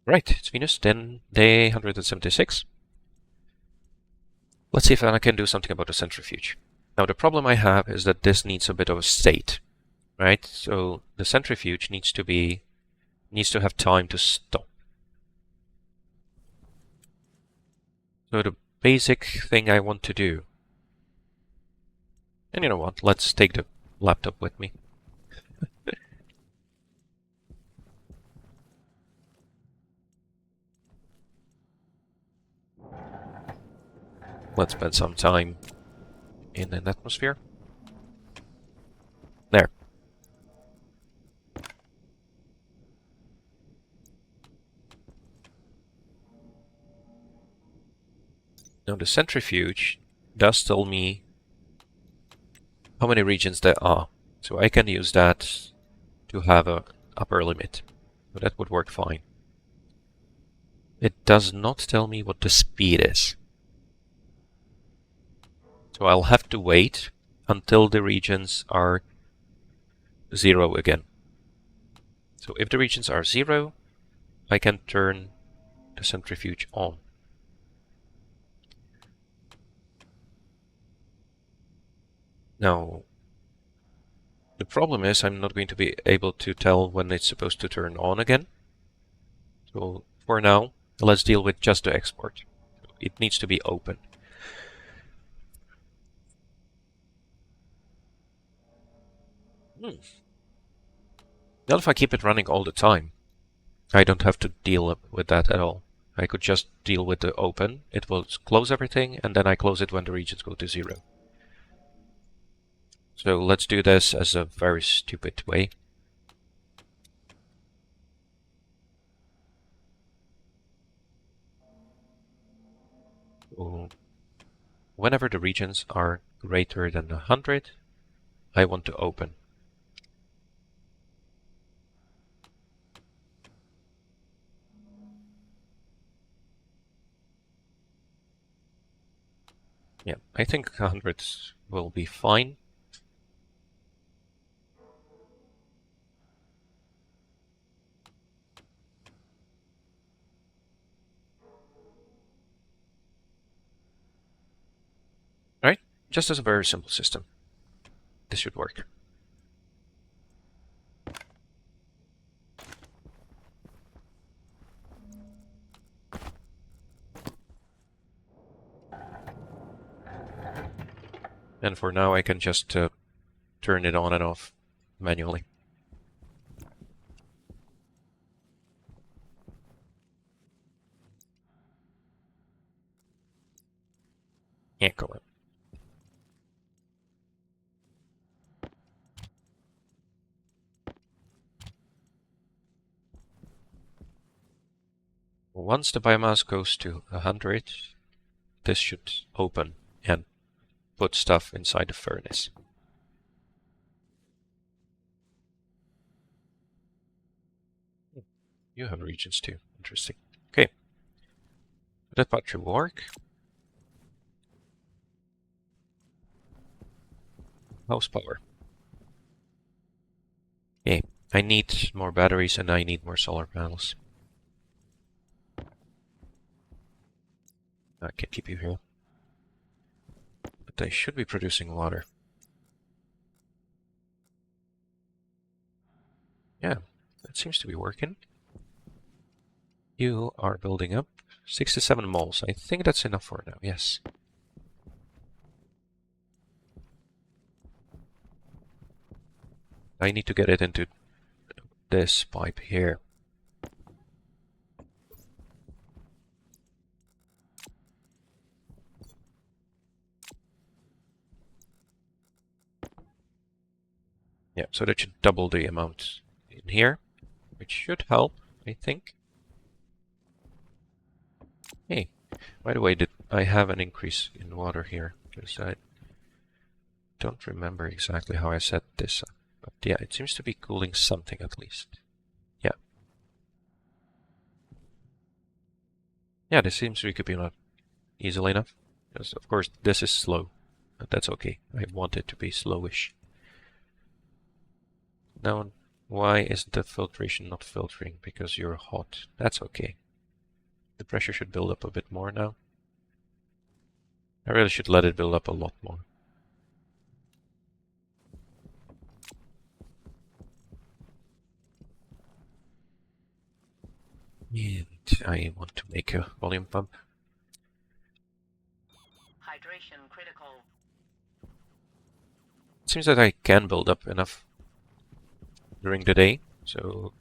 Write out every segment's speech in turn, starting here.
Right, it's Venus, then day 176. Let's see if I can do something about the centrifuge. Now the problem I have is that this needs a bit of a state, right? So the centrifuge needs to have time to stop. So the basic thing I want to do, and you know what, let's take the laptop with me. Let's spend some time in an atmosphere. There. Now the centrifuge does tell me how many regions there are. So I can use that to have a upper limit. So that would work fine. It does not tell me what the speed is. So I'll have to wait until the regions are 0 again. So if the regions are 0, I can turn the centrifuge on. Now, the problem is I'm not going to be able to tell when it's supposed to turn on again. So for now, let's deal with just the export. It needs to be open. Well, if I keep it running all the time, I don't have to deal with that at all. I could just deal with the open. It will close everything, and then I close it when the regions go to 0. So let's do this as a very stupid way. So whenever the regions are greater than 100, I want to open. Yeah, I think 100 will be fine. Right? Just as a very simple system. This should work. And for now, I can just turn it on and off manually. Yeah, go on. Once the biomass goes to 100, this should open and put stuff inside the furnace. You have regions too. Interesting. Okay. That part should work. House power. Okay. I need more batteries and I need more solar panels. I can keep you here. But they should be producing water. Yeah, that seems to be working. You are building up 67 moles. I think that's enough for now, yes. I need to get it into this pipe here. Yeah, so that should double the amount in here, which should help, I think. Hey, by the way, did I have an increase in water here? Because I don't remember exactly how I set this up. But yeah, it seems to be cooling something at least. Yeah. Yeah, this seems to be keeping up easily enough. Because of course this is slow, but that's okay. I want it to be slowish. Now Why is the filtration not filtering? Because you're hot. That's okay. The pressure should build up a bit more now. I really should let it build up a lot more. And I want to make a volume pump. Hydration critical. It seems that I can build up enough during the day, so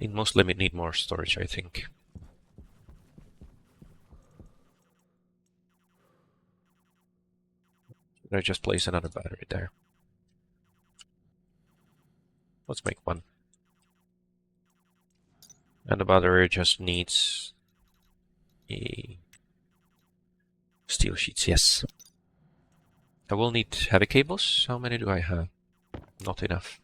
I mostly need more storage, I think. I just place another battery there. Let's make one. And the battery just needs a steel sheets, yes. I will need heavy cables. How many do I have? Not enough.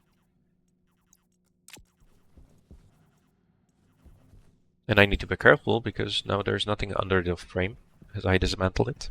And I need to be careful because now there's nothing under the frame as I dismantle it.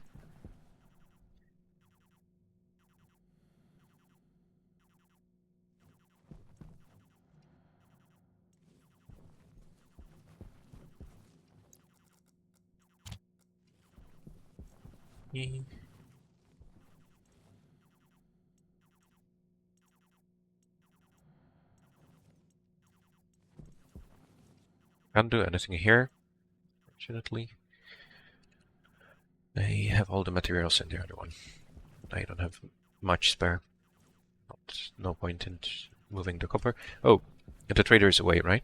Can't do anything here, fortunately. I have all the materials in the other one. I don't have much spare. No point in moving the copper. Oh, the trader is away, right?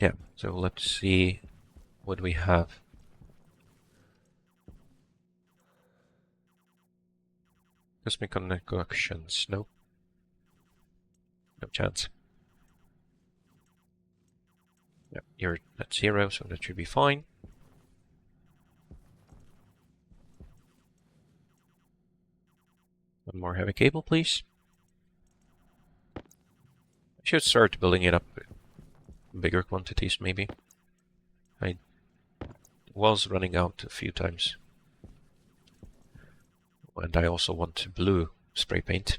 Yeah, so let's see what we have. Cosmic connections. Nope. No chance. Yeah, you're at 0, so that should be fine. One more heavy cable, please. I should start building it up in bigger quantities, maybe. I was running out a few times. And I also want blue spray paint.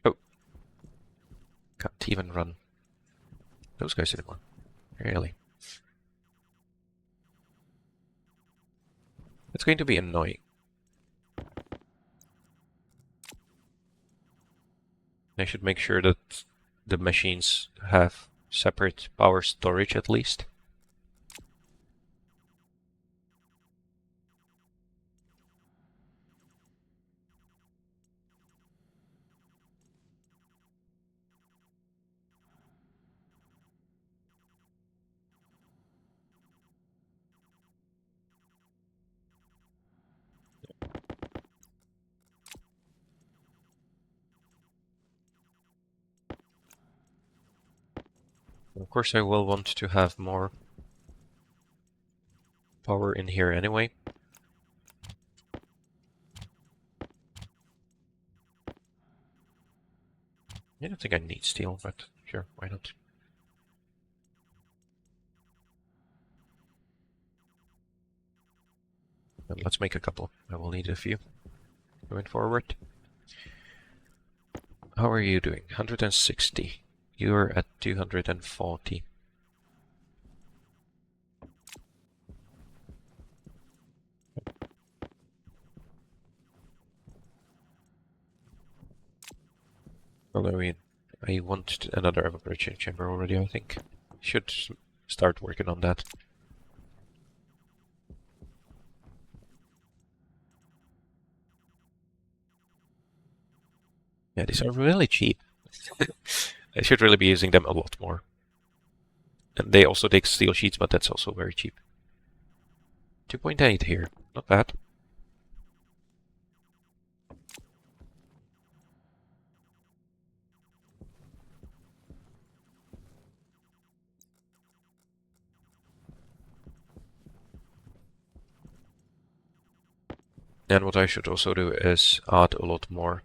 Oh. Can't even run those guys anymore. Really. It's going to be annoying. I should make sure that the machines have separate power storage at least. Of course, I will want to have more power in here anyway. I don't think I need steel, but sure, why not? And let's make a couple. I will need a few going forward. How are you doing? 160. You're at 240. Although I want another evaporation chamber already, I think. Should start working on that. Yeah, these are really cheap. I should really be using them a lot more. And they also take steel sheets, but that's also very cheap. 2.8 here, not bad. And what I should also do is add a lot more.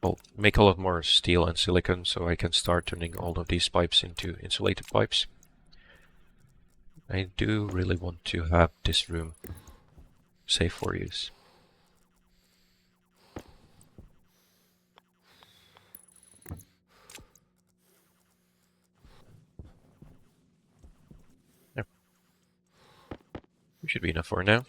Well, make a lot more steel and silicon so I can start turning all of these pipes into insulated pipes. I do really want to have this room safe for use. Should be enough for now.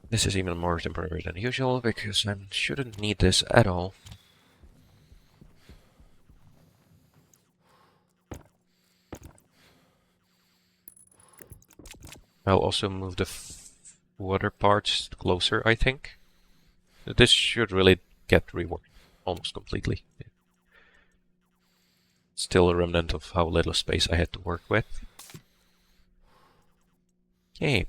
This is even more temporary than usual because I shouldn't need this at all. I'll also move the water parts closer, I think. This should really get reworked almost completely. Still a remnant of how little space I had to work with. Okay.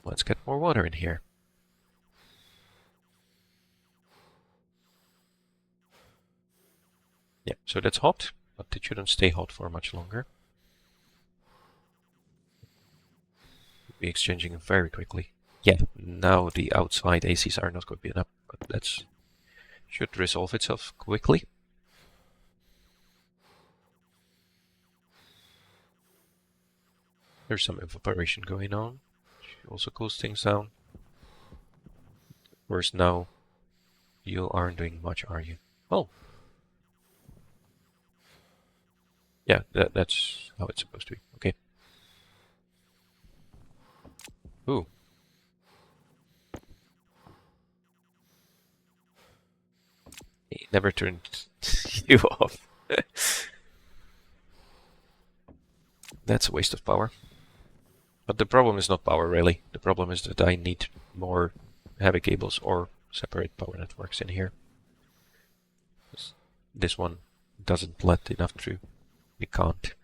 Let's get more water in here. Yeah, so that's hot, but it shouldn't stay hot for much longer. We'll be exchanging very quickly. Yeah, now the outside ACs are not going to be enough, but that should resolve itself quickly. There's some evaporation going on, which also cools things down. Whereas now, you aren't doing much, are you? Oh. Yeah, that's how it's supposed to be. Okay. Ooh. He never turned you off. That's a waste of power. But the problem is not power, really. The problem is that I need more heavy cables or separate power networks in here. This one doesn't let enough through. It can't.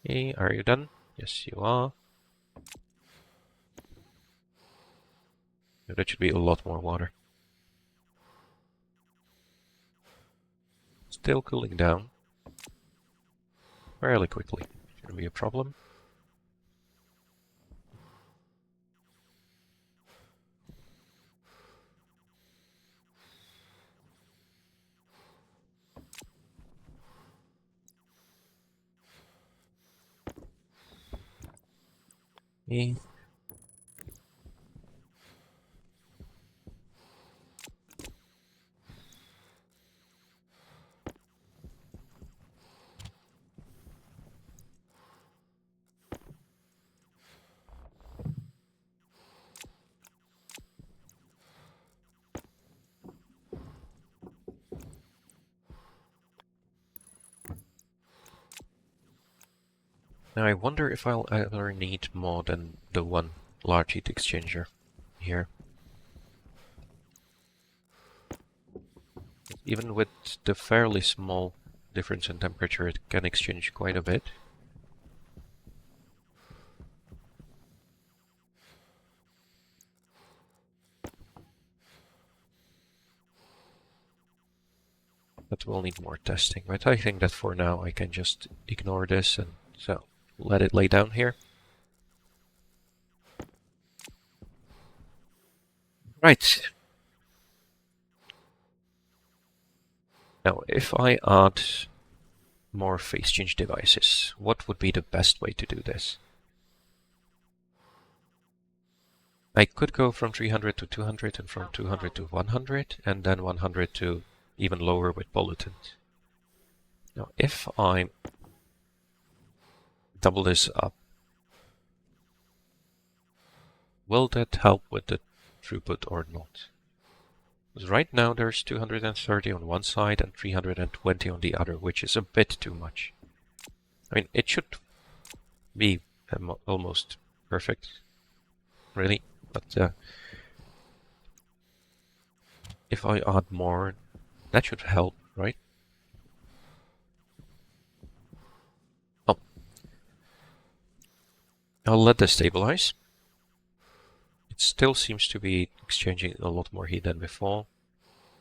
Hey, are you done? Yes, you are. That should be a lot more water. Still cooling down. Fairly quickly. Shouldn't be a problem. Okay. Now I wonder if I'll ever need more than the one large heat exchanger here. Even with the fairly small difference in temperature, it can exchange quite a bit. But we'll need more testing. But I think that for now I can just ignore this and so let it lay down here. Right. Now, if I add more phase change devices, what would be the best way to do this? I could go from 300 to 200 and from 200 to 100 and then 100 to even lower with pollutants. Now, if I double this up, will that help with the throughput or not? Because right now there's 230 on one side and 320 on the other, which is a bit too much. I mean, it should be almost perfect, really, but if I add more, that should help, right? Oh, I'll let this stabilize. It still seems to be exchanging a lot more heat than before,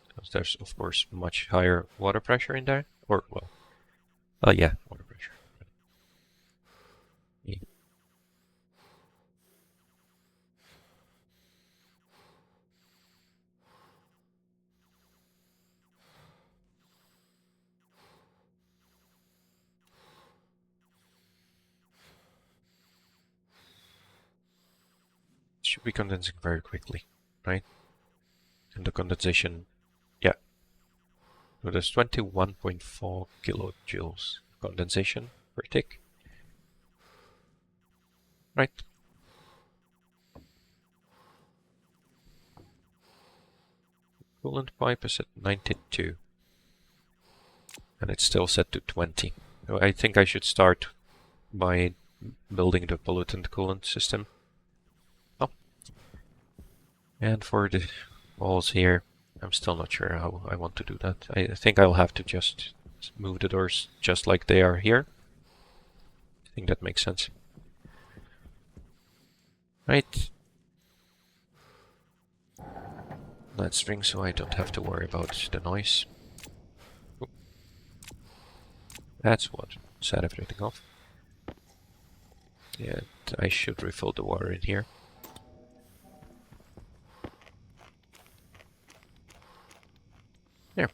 because there's of course much higher water pressure in there, or well, yeah, water pressure. Yeah. be condensing very quickly, right? And the condensation, yeah. So there's 21.4 kilojoules condensation per tick. Right. Coolant pipe is at 92. And it's still set to 20. So I think I should start by building the pollutant coolant system. Oh. And for the walls here, I'm still not sure how I want to do that. I think I'll have to just move the doors just like they are here. I think that makes sense. Right. Let's ring so I don't have to worry about the noise. Oop. That's what set everything off. Yeah, I should refill the water in here. There.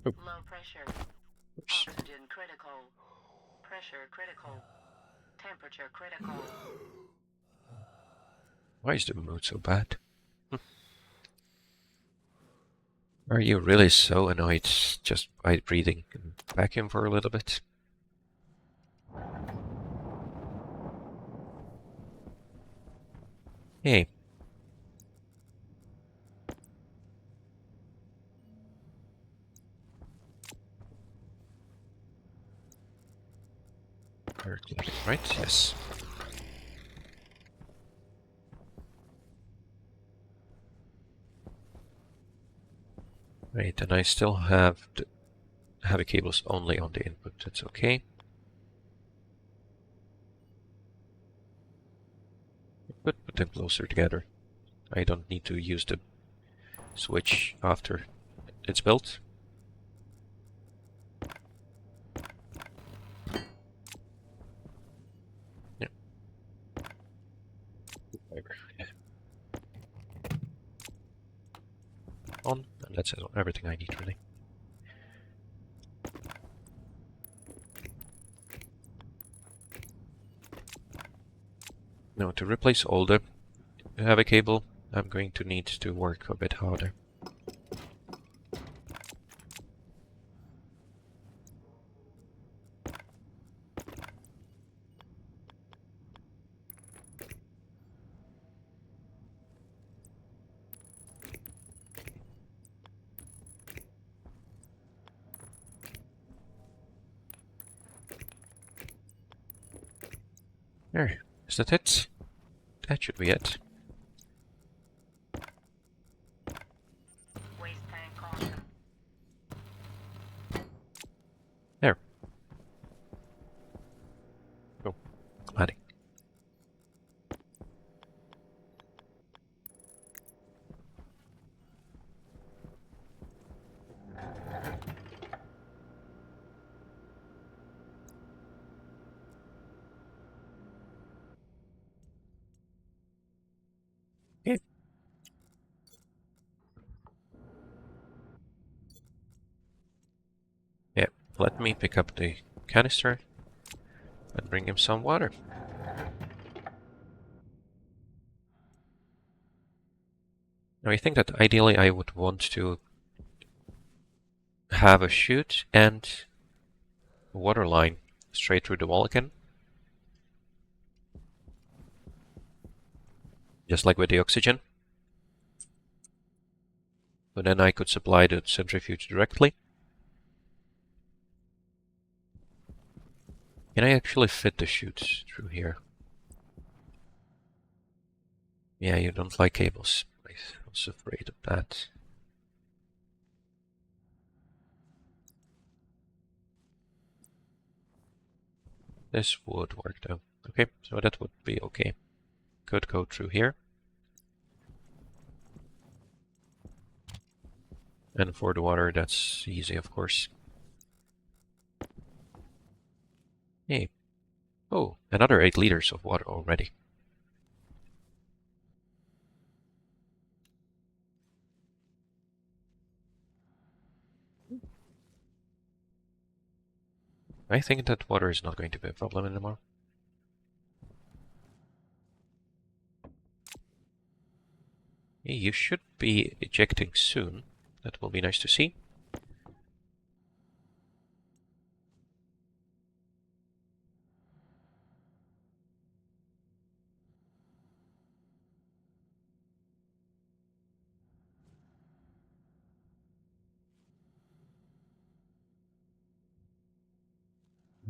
Oop. Low pressure. Oops. Oxygen critical. Pressure critical. Temperature critical. Why is the mood so bad? Are you really so annoyed just by breathing and vacuum for a little bit? Hey. Right? Yes. Right, and I still have the heavy cables only on the input. That's okay. But put them closer together. I don't need to use the switch after it's built. Yeah. Yeah. On, and that's everything I need really. Now to replace all the heavy cable, I'm going to need to work a bit harder. There, is that it? That should be it. Waste tank caution. There. Oh, cladding. Okay. Yeah, let me pick up the canister and bring him some water. Now I think that ideally I would want to have a chute and a water line straight through the wall again. Just like with the oxygen. But then I could supply the centrifuge directly. Can I actually fit the chute through here? Yeah, you don't like cables. I was afraid of that. This would work though. Okay, so that would be okay. Could go through here. And for the water, that's easy, of course. Hey. Oh, another 8 liters of water already. I think that water is not going to be a problem anymore. You should be ejecting soon. That will be nice to see.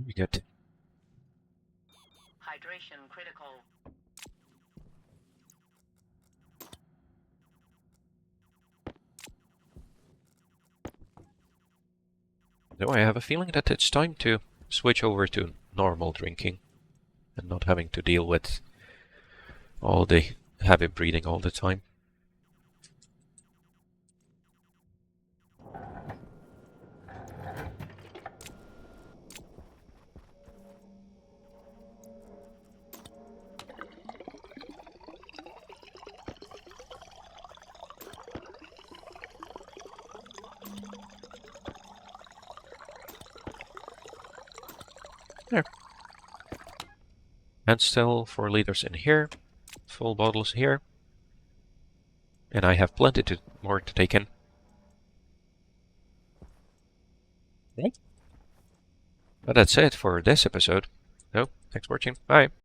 We get Hydration critical. Though I have a feeling that it's time to switch over to normal drinking and not having to deal with all the heavy breathing all the time. There. And still 4 liters in here, full bottles here. And I have plenty more to take in. But that's it for this episode. So, thanks for watching. Bye.